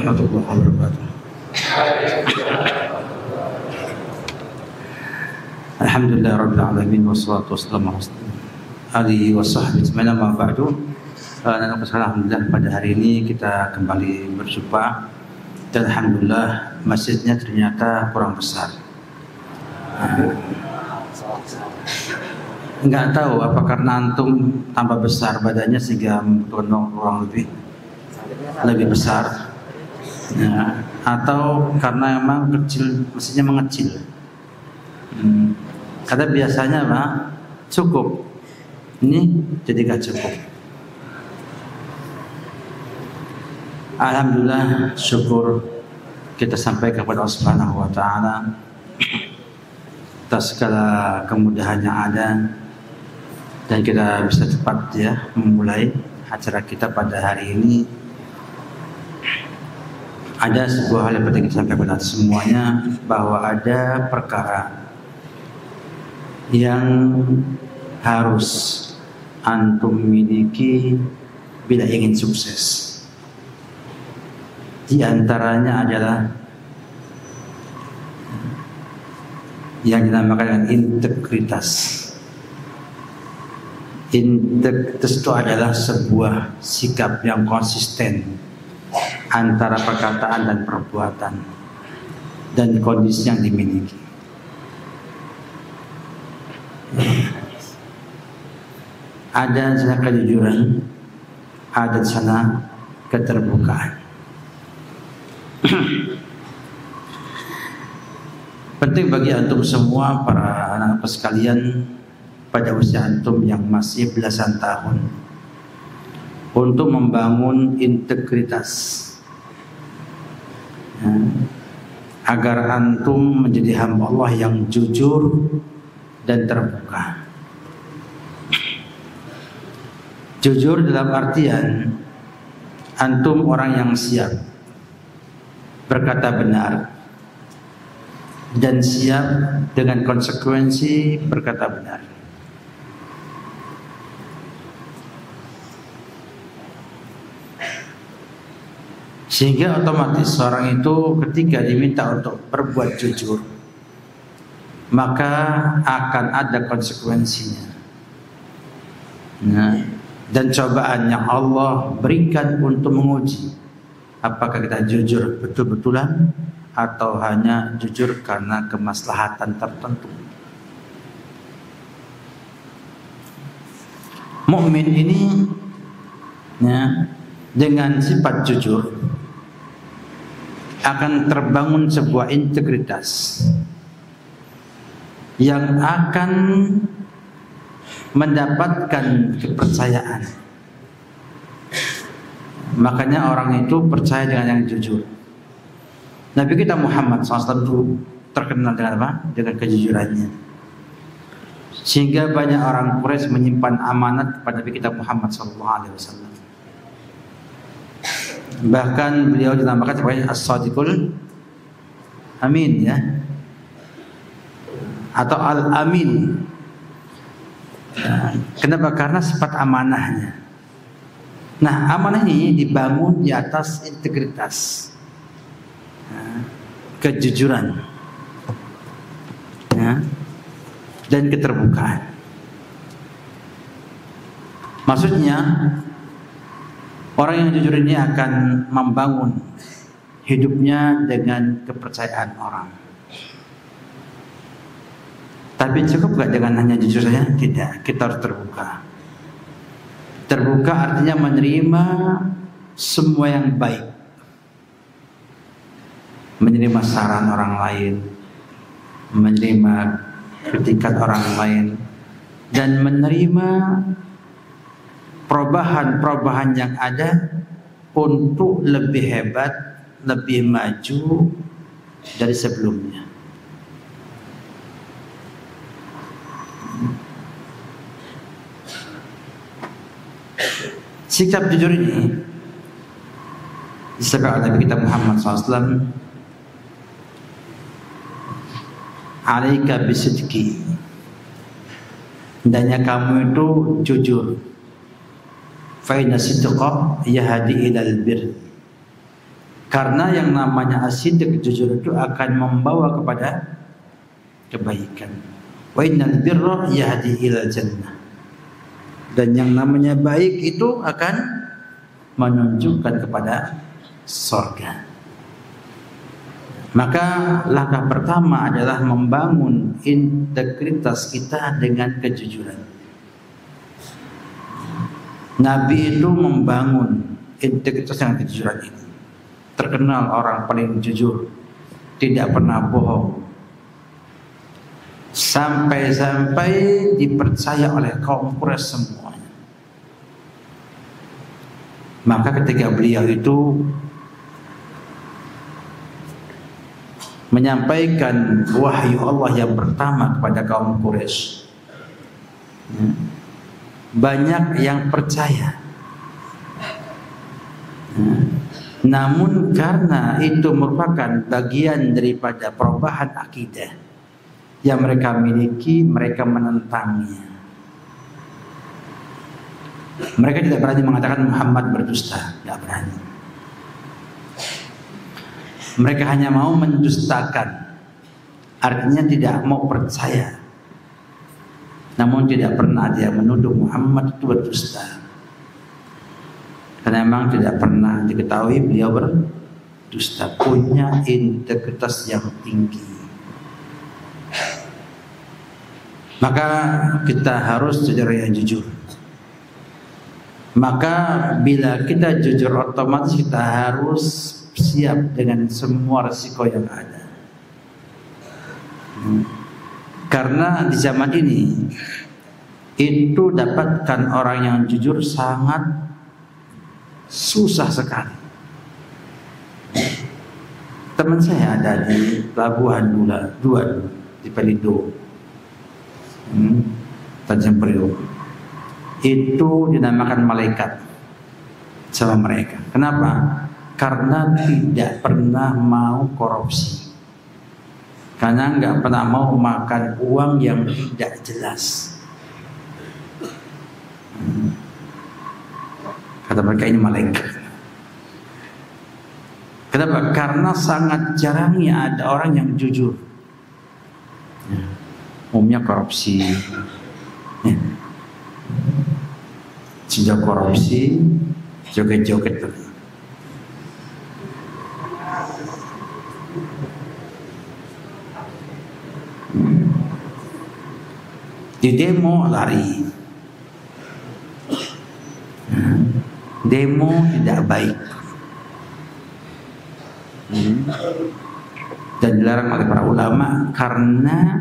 warahmatullahi wabarakatuh. Alhamdulillah rabbil alamin wassalatu wassalamu ala alihi washabbihi ajmain amma ba'du. Alhamdulillah pada hari ini kita kembali berjumpa dan alhamdulillah masjidnya ternyata kurang besar. Enggak tahu apa karena antum tambah besar badannya sehingga membutuhkan ruang lebih besar, ya, atau karena memang kecil, mestinya mengecil. Karena biasanya Pak cukup, ini jadi gak cukup. Alhamdulillah, syukur kita sampaikan kepada Allah Subhanahu wa Ta'ala atas segala kemudahan yang ada dan kita bisa cepat ya memulai acara kita pada hari ini. Ada sebuah hal yang penting kita sampaikan kepada semuanya, bahwa ada perkara yang harus antum miliki bila ingin sukses. Di antaranya adalah yang dinamakan integritas. Integritas itu adalah sebuah sikap yang konsisten antara perkataan dan perbuatan dan kondisi yang dimiliki. Ada di sana kejujuran, ada di sana keterbukaan. Penting bagi antum semua, para anak-anak sekalian, pada usia antum yang masih belasan tahun, untuk membangun integritas, ya, agar antum menjadi hamba Allah yang jujur dan terbuka. Jujur dalam artian antum orang yang siap berkata benar dan siap dengan konsekuensi berkata benar. Sehingga otomatis seorang itu ketika diminta untuk berbuat jujur, maka akan ada konsekuensinya. Nah, dan cobaan yang Allah berikan untuk menguji apakah kita jujur betul-betulan atau hanya jujur karena kemaslahatan tertentu. Mukmin ini ya, dengan sifat jujur akan terbangun sebuah integritas yang akan mendapatkan kepercayaan. Makanya orang itu percaya dengan yang jujur. Nabi kita Muhammad SAW itu terkenal dengan apa? Dengan kejujurannya. Sehingga banyak orang Quraisy menyimpan amanat kepada Nabi kita Muhammad SAW. Bahkan beliau dinamakan sebagai As-Sadiqul Amin, ya, atau Al-Amin. Kenapa? Karena sifat amanahnya. Nah, amanah ini dibangun di atas integritas, kejujuran, ya, dan keterbukaan. Maksudnya, orang yang jujur ini akan membangun hidupnya dengan kepercayaan orang. Tapi cukup gak dengan hanya jujur saja? Tidak, kita harus terbuka. Terbuka artinya menerima semua yang baik, menerima saran orang lain, menerima kritikan orang lain, dan menerima perubahan-perubahan yang ada untuk lebih hebat, lebih maju dari sebelumnya. Sikap jujur ini disebut Nabi kita Muhammad SAW, alaika bisidqi, hendaknya kamu itu jujur. Fa inna sidqa yahdi ilal bir, Karena yang namanya as-sidq, jujur itu akan membawa kepada kebaikan. Wa innal birra yahdi ilal jannah. Dan yang namanya baik itu akan menunjukkan kepada surga. Maka langkah pertama adalah membangun integritas kita dengan kejujuran. Nabi itu membangun integritas dengan kejujuran ini. Terkenal orang paling jujur, tidak pernah bohong. Sampai-sampai dipercaya oleh kaum Quraisy semuanya. Maka ketika beliau itu menyampaikan wahyu Allah yang pertama kepada kaum Quraisy, banyak yang percaya. Namun karena itu merupakan bagian daripada perubahan akidah yang mereka miliki, mereka menentangnya. Mereka tidak berani mengatakan Muhammad berdusta, tidak berani. Mereka hanya mau mendustakan, artinya tidak mau percaya. Namun tidak pernah dia menuduh Muhammad itu berdusta. Karena memang tidak pernah diketahui beliau berdusta, punya integritas yang tinggi. Maka kita harus jujur. Maka bila kita jujur, otomatis kita harus siap dengan semua risiko yang ada. Karena di zaman ini itu dapatkan orang yang jujur sangat susah sekali. Teman saya ada di Pelabuhan Dua di Pelindo, Tanjung Priok. Itu dinamakan malaikat sama mereka. Kenapa? Karena tidak pernah mau korupsi. Karena nggak pernah mau makan uang yang tidak jelas. Kata mereka ini malaikat. Kenapa? Karena sangat jarangnya ada orang yang jujur. Umumnya korupsi. Sejak korupsi, joget-joget. Di demo lari. Demo tidak baik. Dan dilarang oleh para ulama karena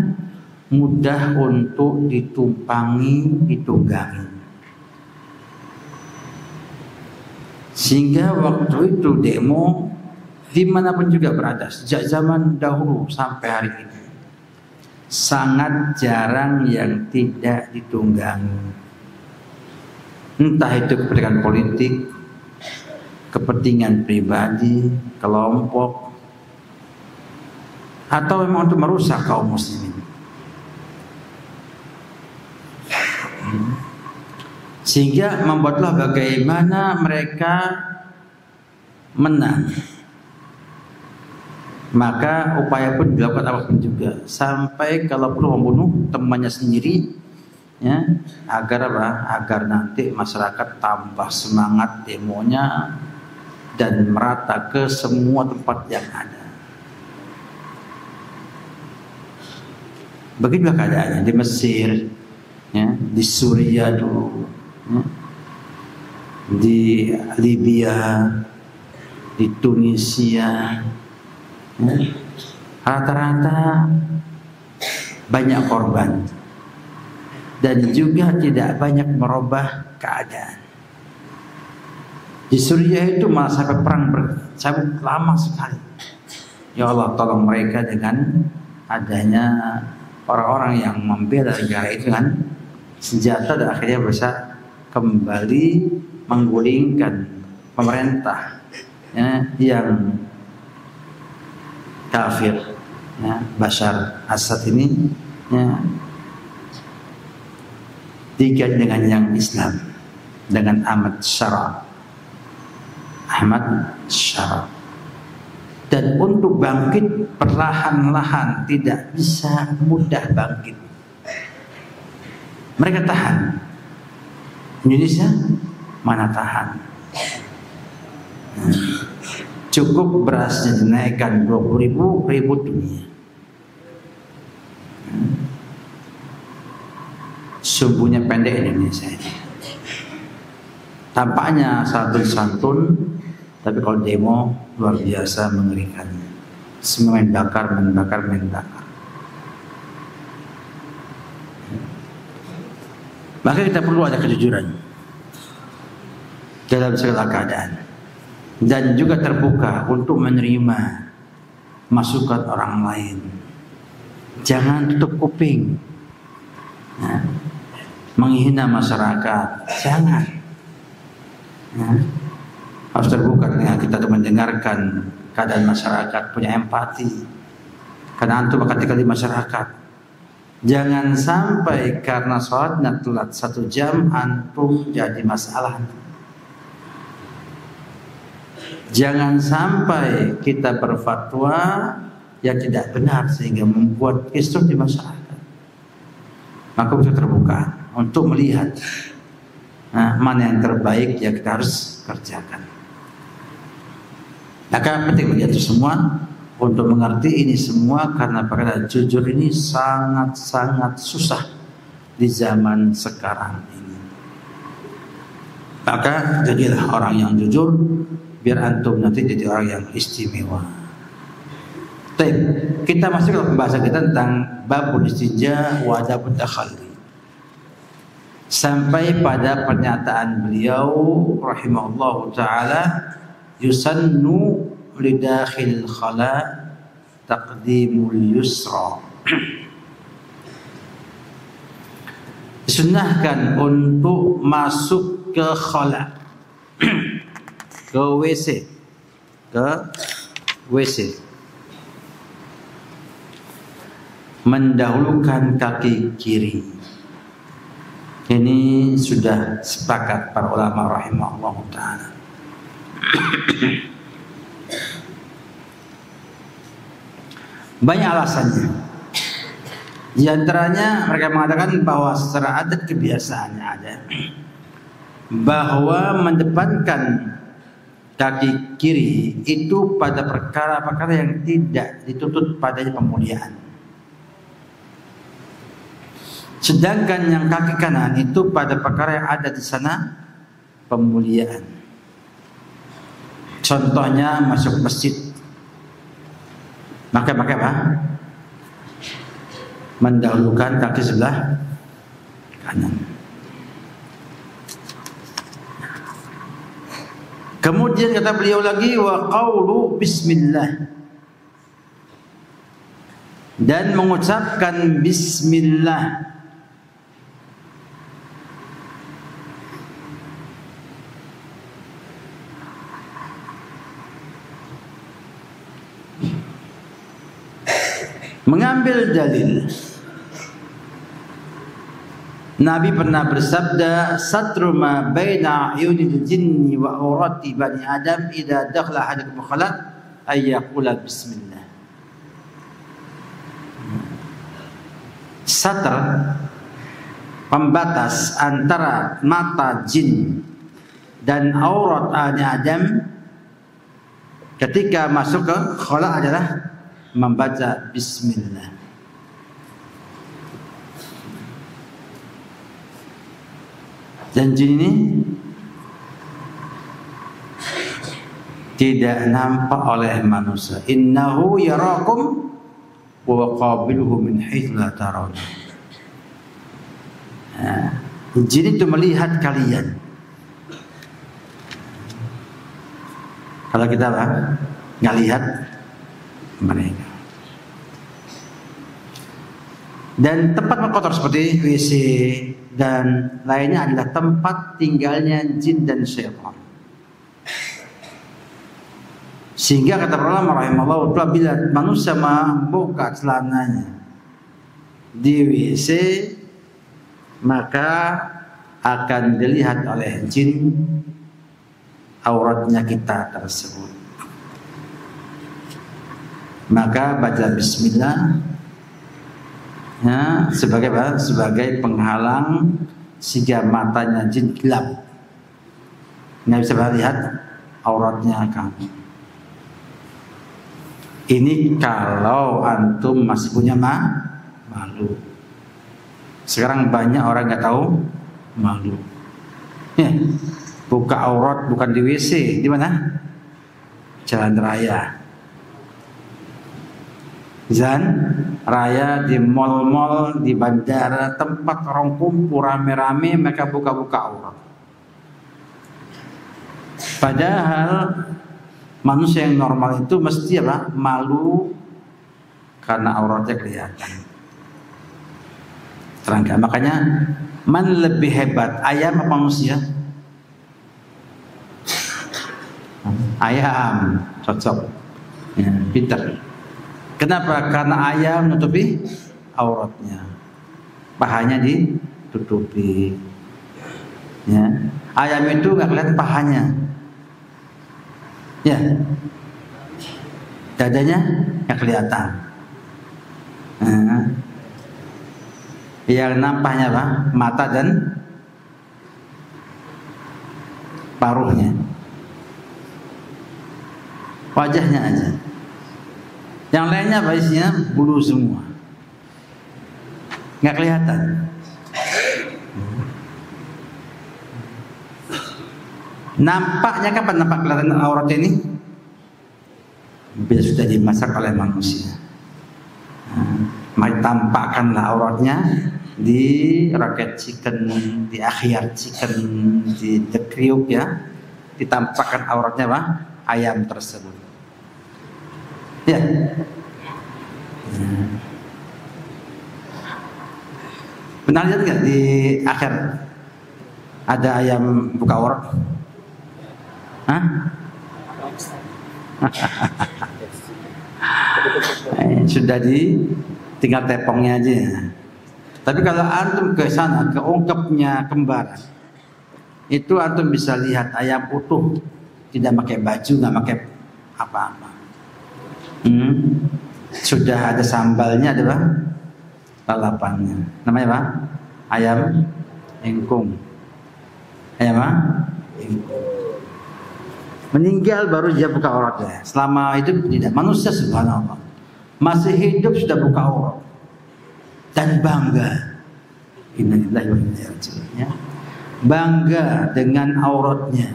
mudah untuk ditumpangi, ditunggangi. Sehingga waktu itu demo dimanapun juga berada, sejak zaman dahulu sampai hari ini, sangat jarang yang tidak ditunggangi. Entah itu kepentingan politik, kepentingan pribadi, kelompok, atau memang untuk merusak kaum muslimin. Sehingga membuatlah bagaimana mereka menang. Maka upaya pun dilakukan apapun juga, sampai kalau perlu membunuh temannya sendiri, ya, agar apa? Agar nanti masyarakat tambah semangat demonya dan merata ke semua tempat yang ada. Begitulah keadaannya di Mesir, ya, di Suriah dulu, ya, di Libya, di Tunisia, ya, rata-rata banyak korban dan juga tidak banyak merubah keadaan. Di Suriah itu malah sampai perang bercabut lama sekali. Ya Allah, tolong mereka dengan adanya orang-orang yang membela negara itu kan senjata, dan akhirnya bisa kembali menggulingkan pemerintah, ya, yang kafir, ya, Bashar Assad ini, ya, diganti dengan yang Islam, dengan Ahmad Syara. Dan untuk bangkit perlahan-lahan, tidak bisa mudah bangkit. Mereka tahan. Indonesia mana tahan? Cukup berasnya dinaikkan 20.000, ribut dunia. Sumbunya pendek Indonesia ini. Tampaknya santun-santun, tapi kalau demo luar biasa mengerikan. Semua main bakar. Maka kita perlu ada kejujuran dalam segala keadaan, dan juga terbuka untuk menerima masukan orang lain. Jangan tutup kuping, menghina masyarakat. Jangan. Harus terbuka dengan kita untuk mendengarkan keadaan masyarakat, punya empati. Karena antum akan tinggal di masyarakat. Jangan sampai karena sholatnya telat 1 jam antum jadi masalah. Jangan sampai kita berfatwa yang tidak benar sehingga membuat kisruh di masyarakat. Maka kita terbuka untuk melihat mana yang terbaik yang kita harus kerjakan. Maka penting bagi kita semua untuk mengerti ini semua, karena perkara jujur ini sangat-sangat susah di zaman sekarang ini. Maka jadilah orang yang jujur, biar antum nanti jadi orang yang istimewa. Baik, kita masuk ke pembahasan kita tentang babul istinja wa adabut takhalli. Sampai pada pernyataan beliau rahimahullahu taala, yusannu lidakhil khala taqdimul yusra. Disunnahkan untuk masuk ke khala, ke WC, mendahulukan kaki kiri. Ini sudah sepakat para ulama rahimahullahu taala. Banyak alasannya. Di antaranya mereka mengatakan bahwa secara adat kebiasaannya ada bahwa mendepankan kaki kiri itu pada perkara-perkara yang tidak dituntut padanya pemuliaan. Sedangkan yang kaki kanan itu pada perkara yang ada di sana pemuliaan. Contohnya masuk masjid. Maka pakai apa? Mendahulukan kaki sebelah kanan. Kemudian kata beliau lagi, wa qaulu bismillah, dan mengucapkan bismillah. Mengambil dalil, Nabi pernah bersabda, satru ma baina ayunil jinni wa aurati bani adam idza dakhala ahadukum khala ay yaqula bismillah. Satr, pembatas antara mata jin dan aurat bani Adam ketika masuk ke khala adalah membaca bismillah. Dan jin ini tidak nampak oleh manusia. Innahu yarakum wa qabiluhu min haitsu la tarawun. Jin itu melihat kalian. Kalau kita nggak lihat mereka. Dan tempat kotor seperti WC dan lainnya adalah tempat tinggalnya jin dan syaitan. Sehingga kata para ulama rahimahullah, apabila manusia membuka celananya di WC, maka akan dilihat oleh jin auratnya kita tersebut. Maka baca bismillah ya, sebagai apa? Sebagai penghalang sehingga matanya jin gelap, nggak bisa melihat auratnya kamu. Ini kalau antum masih punya malu. Sekarang banyak orang nggak tahu malu. Ya, buka aurat bukan di WC, di mana? Jalan raya. Jalan raya, di mal-mal, di bandara, tempat orang kumpul rame-rame, mereka buka-buka aurat. Padahal manusia yang normal itu mesti apa? Malu karena auratnya kelihatan. Terangkan. Makanya man lebih hebat, ayam apa manusia? Ayam, cocok. Ya, pintar. Kenapa? Karena ayam menutupi auratnya, pahanya ditutupi. Ya. Ayam itu nggak kelihatan pahanya. Ya, dadanya nggak kelihatan. Nah, yang nampaknya apa? Mata dan paruhnya, wajahnya aja. Yang lainnya apa isinya? Bulu semua, nggak kelihatan. Nampaknya kapan nampak kelihatan aurat ini? Bila sudah dimasak oleh manusia. Mari tampakkanlah auratnya di Rocket Chicken, di Akhyar Chicken, di The Kriuk ya. Ditampakkan auratnya apa? Ayam tersebut. Ya. Pernah lihat nggak di akhir ada ayam buka aurat? Hah? Sudah tinggal tepongnya aja. Tapi kalau antum ke sana, ke ungkapnya kembaran, itu antum bisa lihat ayam utuh, tidak pakai baju, nggak pakai apa-apa. Sudah ada sambalnya, ada apa? Lalapannya. Namanya apa? Ayam engkung. Ayam apa? Engkung. Meninggal baru dia buka auratnya. Selama hidup tidak. Manusia subhanallah masih hidup sudah buka aurat dan bangga. Innalillahi wa inna ilaihi raji'un. Ya. Bangga dengan auratnya.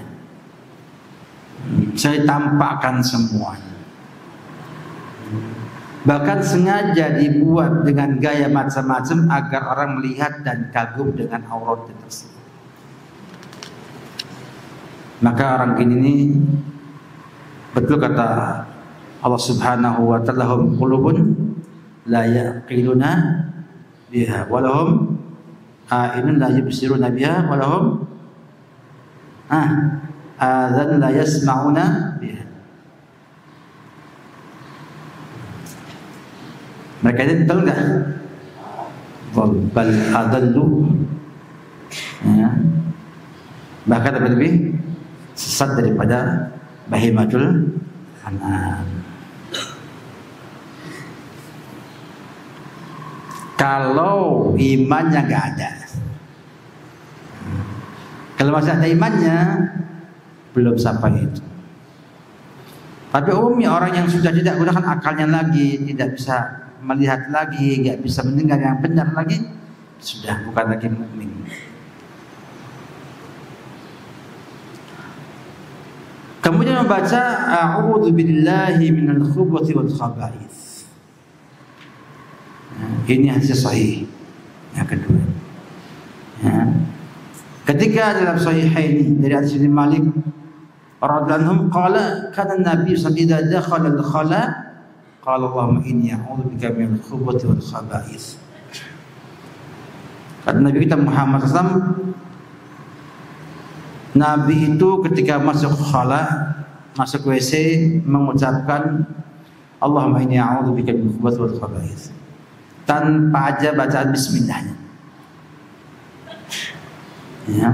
Saya tampakkan semuanya. Bahkan sengaja dibuat dengan gaya macam-macam agar orang melihat dan kagum dengan auratnya tersebut. Maka orang ini betul kata Allah Subhanahu wa ta'ala, hum qulubun la yaqiluna biha walahum a'inun la yubsiruna biha walahum adzan la yasma'una biha. Mereka ini tahu enggak? Bal adallu. Ya. Bahkan lebih sesat daripada bahimatul an'am. Kalau imannya nggak ada, kalau masih ada imannya, belum sampai itu. Tapi umumnya orang yang sudah tidak gunakan akalnya lagi, tidak bisa melihat lagi, nggak bisa mendengar yang benar lagi, sudah bukan lagi mukmin. Kemudian membaca a'udzu billahi minal khubuthi wal khaba'its. Ini hadis sahih. Yang kedua. Ya. Ketika dalam sahihain dari hadis Ibnu Malik radhiyallahu anhu qala kana Nabi sallallahu alaihi wasallam dakhala al-khala qala Allahumma inni a'udzu bika minal khubuthi wal khaba'its. Kata Nabi kita Muhammad SAW, Nabi itu ketika masuk khala, masuk WC mengucapkan Allahumma inni a'udzubika min khubuthi wal khaba'its tanpa aja bacaan bismillahnya. Ya.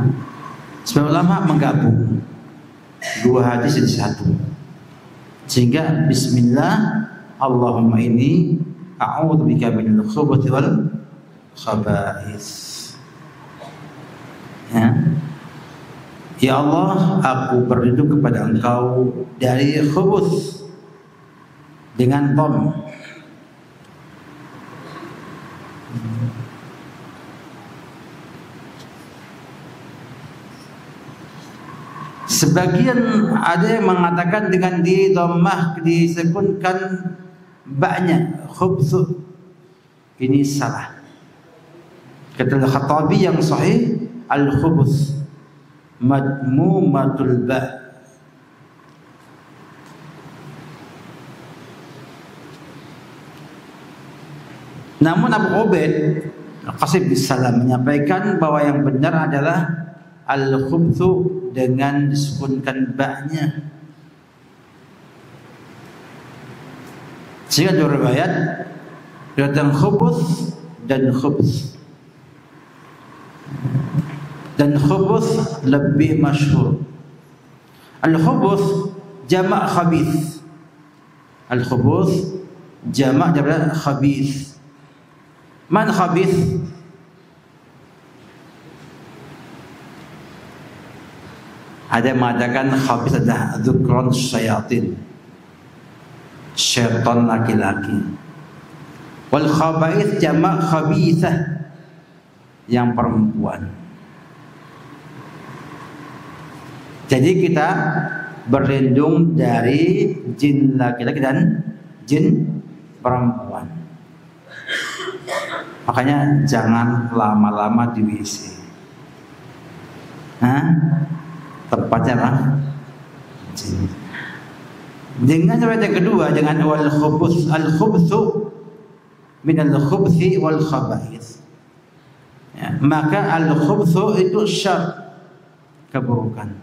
Sebagian ulama menggabung dua hadis jadi satu. Sehingga bismillah Allahumma inni a'udzubika minal khubuthi wal khaba'is. Ya Allah, aku berlindung kepada Engkau dari khubuth dengan dhamma. Sebagian ada yang mengatakan dengan di dhammah disekunkan ba'nya khubthu. Ini salah. Kata Al-Khattabi yang sahih, al-khubuth madmumatul ba'. Namun Abu Ubaid Qasim bin Salam menyampaikan bahwa yang benar adalah al-khubthu dengan disukunkan ba'nya. Sehingga dua riwayat datang khubuth dan khubth. Dan khubuth lebih masyhur. Al-khubuth jamak khabith. Al-khubuth jamak daripada khabith. Man khabith? Ada yang mengatakan khabith adalah dzukran syayatin, syaitan laki-laki. Wal khaba'ith jamak khabithah, yang perempuan. Jadi kita berlindung dari jin laki-laki dan jin perempuan. Makanya jangan lama-lama di WC. Tempatnya apa? Jin. Dengan riwayat yang kedua, dengan wal khubuth, al khubthu min al khubthi wal khaba'ith. Ya, maka al khubthu itu syar, keburukan.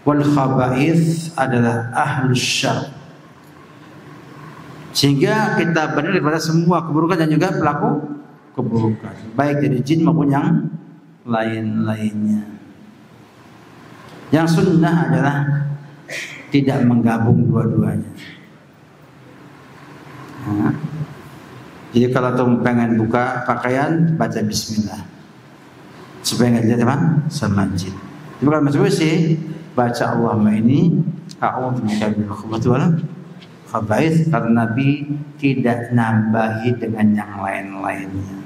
Wal khaba'ith adalah ahlus syar. Sehingga kita benar daripada semua keburukan dan juga pelaku keburukan, baik dari jin maupun yang lain-lainnya. Yang sunnah adalah tidak menggabung dua-duanya. Jadi kalau tuh pengen buka pakaian, baca bismillah supaya nggak dilihat apa? Sama jin. Tapi kalau masuk WC, baca Allahumma inni a'udzubika minal khubuthi wal khaba'ith, karena Nabi tidak nambahi dengan yang lain-lainnya.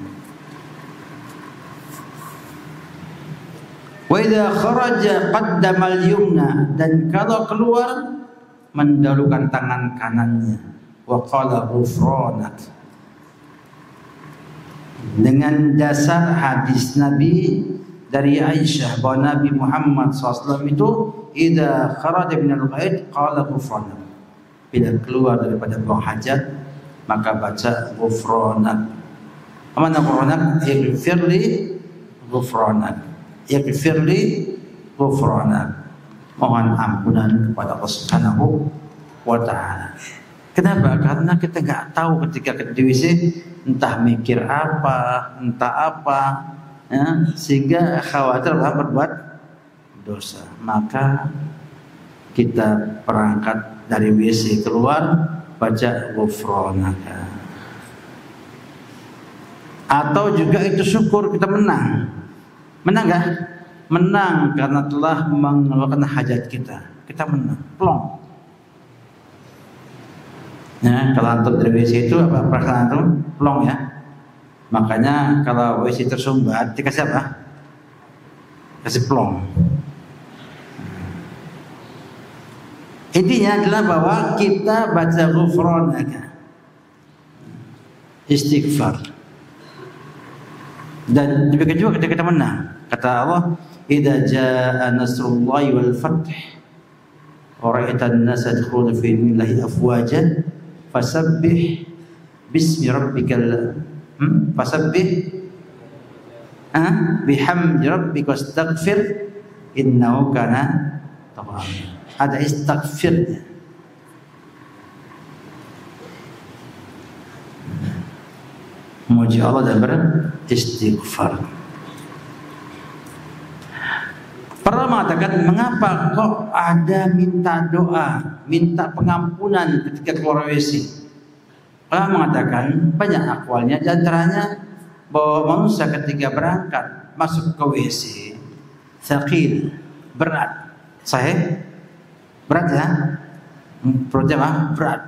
Wa idza kharaja qaddama al-yumna, dan kalau keluar mendahulukan tangan kanannya. Wa qala ghufranak, dengan dasar hadis Nabi dari Aisyah bahwa Nabi Muhammad SAW itu idza kharaja minal ghaid qala ghufranak, bila keluar daripada buang hajat maka baca ghufranak. Mana ghufranak? Ighfirli ghufranak, ighfirli ghufranak, mohon ampunan kepada Allah Subhanahu wa ta'ala. Kenapa? Karena kita nggak tahu ketika kita di WC entah mikir apa, entah apa, ya, sehingga khawatir berbuat dosa. Maka kita perangkat dari WC keluar baca ghufranaka. Atau juga itu syukur kita menang. Menang nggak? Menang karena telah mengeluarkan hajat kita. Kita menang, plong. Ya, kalau antum dari WC itu apa perasaan antum? Plong ya. Makanya kalau WC tersumbat dikasih apa? Kasih plong. Intinya adalah bahwa kita baca ghufranaka, istighfar. Dan demikian juga ketika kita menang. Kata Allah, idza jaa nasrullahi wal fath wa ra'aitan nasa yadkhuluna fi dinillahi afwajan fasabbih bismi rabbikal fasabbih bihamdi rabbika wastaghfir innahu kana tawwab. Ada istighfarnya. Memuji Allah dan beristighfar. Pernah mengatakan, mengapa kok ada minta doa, minta pengampunan ketika keluar WC? Ulama mengatakan banyak akwalnya, di antaranya bahwa manusia ketika berangkat masuk ke WC, thaqil, berat. Sahih? Berat ya? Perutnya apa? Berat.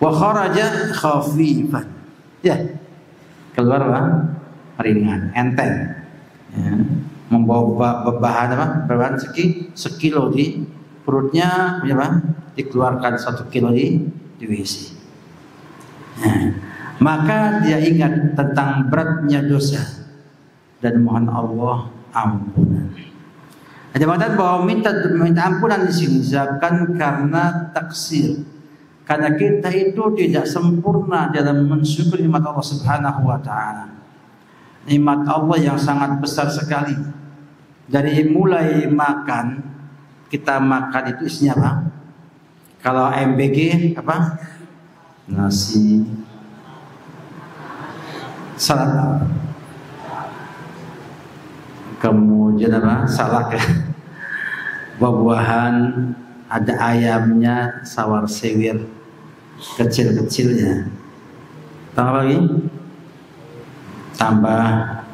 Wa kharaja khafifan. Ya. Keluar apa? Ringan, enteng. Ya. Membawa beban apa? Beban sekilo di perutnya, ya apa? Dikeluarkan 1 kilo di WC. Nah, maka dia ingat tentang beratnya dosa dan mohon Allah ampunan. Ada mengatakan bahwa minta ampunan di sini disebabkan karena taksir, karena kita itu tidak sempurna dalam mensyukuri nikmat Allah Subhanahu wa taala. Nikmat Allah yang sangat besar sekali. Dari mulai makan, kita makan itu isinya apa? Kalau MBG apa? Nasi, salad, kemudian apa? Salak ya, buah-buahan, ada ayamnya, sawar sewir kecil-kecilnya. Tambah lagi, tambah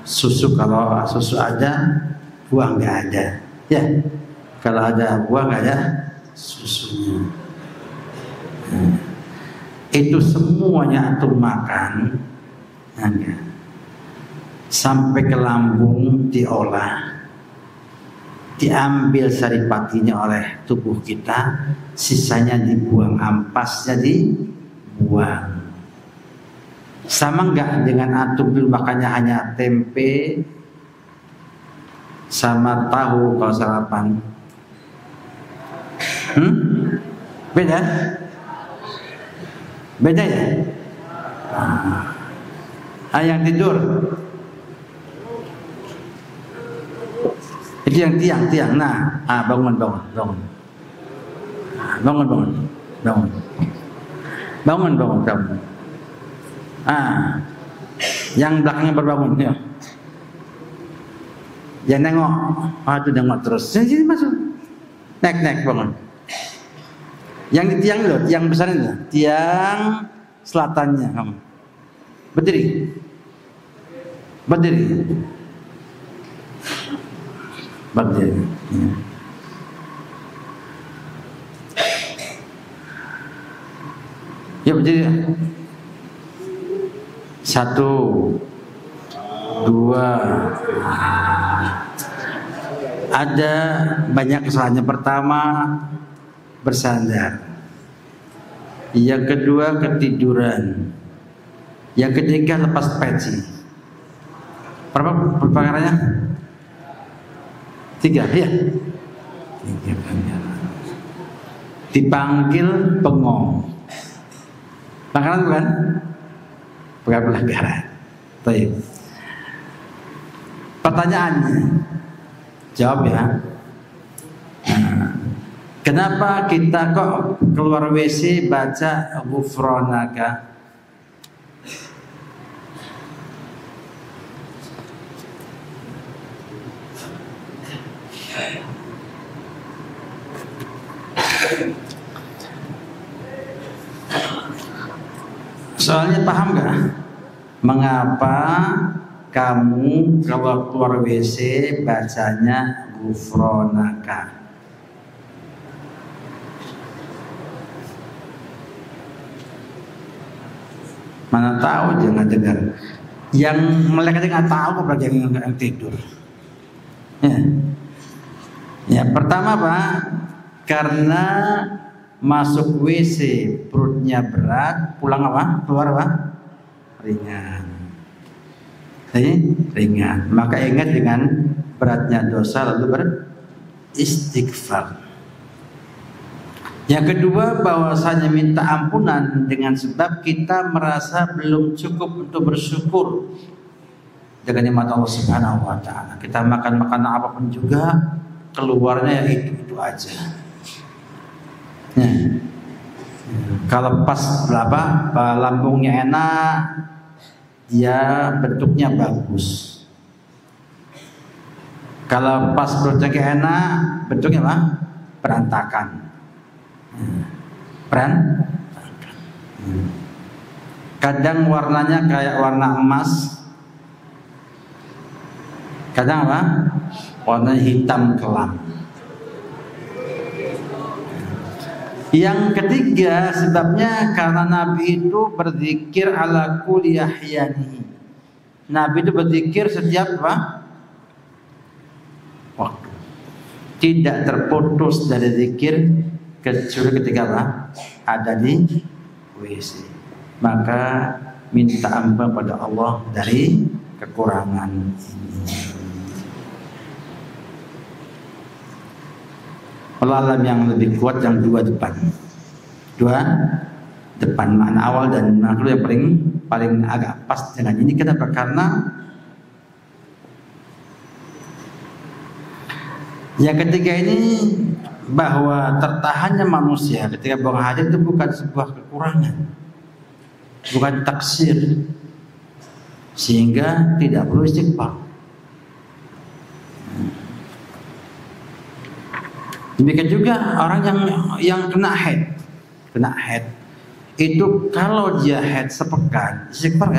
susu kalau susu ada, buah nggak ada. Ya, kalau ada buah nggak ada susunya. Itu semuanya antum makan, sampai ke lambung diolah, diambil saripatinya oleh tubuh kita, sisanya dibuang, ampasnya dibuang. Sama enggak dengan antum dulu makannya hanya tempe sama tahu kalau sarapan? Beda? Beda ya? Yang tidur itu yang tiang. Nah, bangun. Yang belakangnya berbangun ya. Jangan nengok. Aduh, nengok terus. Sini masuk. Naik bangun. Yang di tiang loh, tiang besar itu, tiang selatannya kamu. Berdiri. Ya berdiri. 1, 2. Ada banyak kesalahannya. Pertama, bersandar. Yang kedua, ketiduran. Yang ketiga, lepas peci. Berapa perkaranya? 3, ya. Dipanggil bengong. Pelanggaran bukan? Bukan pelanggaran. Baik. Pertanyaannya, jawab ya. Kenapa kita kok keluar WC baca ghufranaka? Soalnya paham gak? Mengapa kamu kalau keluar WC bacanya ghufranaka? Mana tahu, jangan dengar. Yang mereka nggak tahu, apalagi yang tidur. Ya, pertama Pak, karena masuk WC perutnya berat, pulang apa? Keluar apa? Ringan. Ringan. Maka ingat dengan beratnya dosa lalu beristighfar. Yang kedua, bahwasanya minta ampunan dengan sebab kita merasa belum cukup untuk bersyukur dengan nikmat Allah Subhanahu wa taala. Kita makan makanan apapun juga keluarnya itu aja. Kalau pas lambungnya enak, dia bentuknya bagus. Kalau pas perutnya enak, bentuknya apa? Berantakan. Kadang warnanya kayak warna emas, kadang apa? Warna hitam kelam. Yang ketiga sebabnya karena Nabi itu berzikir ala kulli ahyanihi. Nabi itu berzikir setiap apa? Waktu. Tidak terputus dari zikir kecuali ketika apa? Ada di WC. Maka minta ampun pada Allah dari kekurangan ini. Allah alam yang lebih kuat yang dua depan makna awal dan makna yang paling agak pas dengan ini. Kenapa? Karena yang ketiga ini bahwa tertahannya manusia ketika buang hajat itu bukan sebuah kekurangan, bukan taksir, sehingga tidak perlu istighfar. Demikian juga orang yang kena haid itu kalau dia haid sepekan istighfar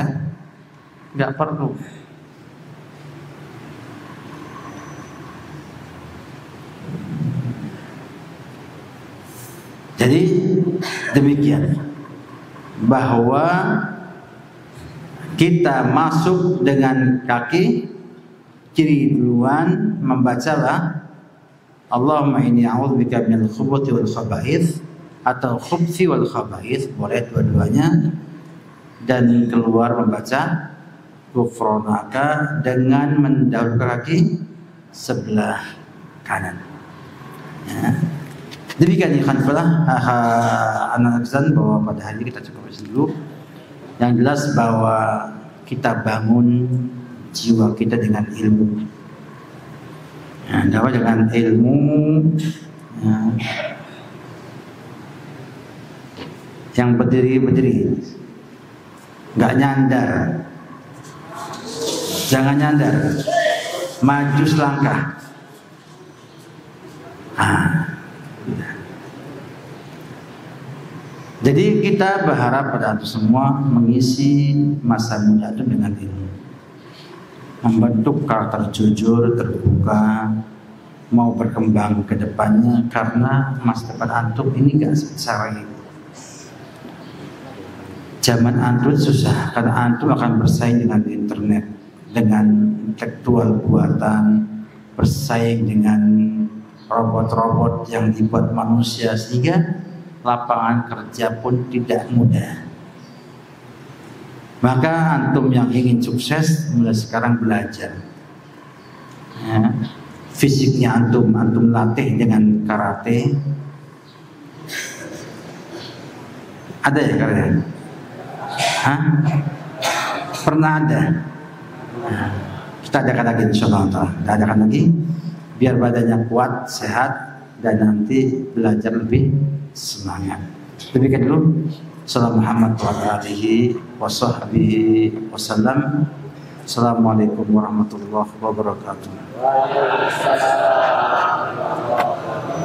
nggak perlu. Jadi demikian bahwa kita masuk dengan kaki kiri duluan membacalah Allahumma inni a'udzubika minal khubuthi wal khaba'ith atau khubthi wal khaba'ith, boleh dua-duanya, dan keluar membaca ghufranaka dengan mendahulukan kaki sebelah kanan. Ya. Demikian ikhwan fillah, anak Aksan, bahwa pada hari ini kita cukup dulu. Yang jelas bahwa kita bangun jiwa kita dengan ilmu. Dapat dengan ilmu yang berdiri, nggak nyandar, jangan nyandar, maju selangkah. Jadi kita berharap pada antum semua mengisi masa muda itu dengan ilmu, membentuk karakter jujur, terbuka, mau berkembang ke depannya, karena masa depan antum ini gak sebesar ini. Zaman antum susah karena antum akan bersaing dengan internet, dengan intelektual buatan, bersaing dengan robot-robot yang dibuat manusia, sehingga lapangan kerja pun tidak mudah. Maka antum yang ingin sukses mulai sekarang belajar. Ya, fisiknya antum latih dengan karate. Ada ya karate? Pernah ada? Nah, kita adakan lagi insyaallah. Kita adakan lagi biar badannya kuat, sehat, dan nanti belajar lebih semangat. Demikian dulu. Assalamualaikum warahmatullahi wabarakatuh. Assalamualaikum warahmatullahi wabarakatuh.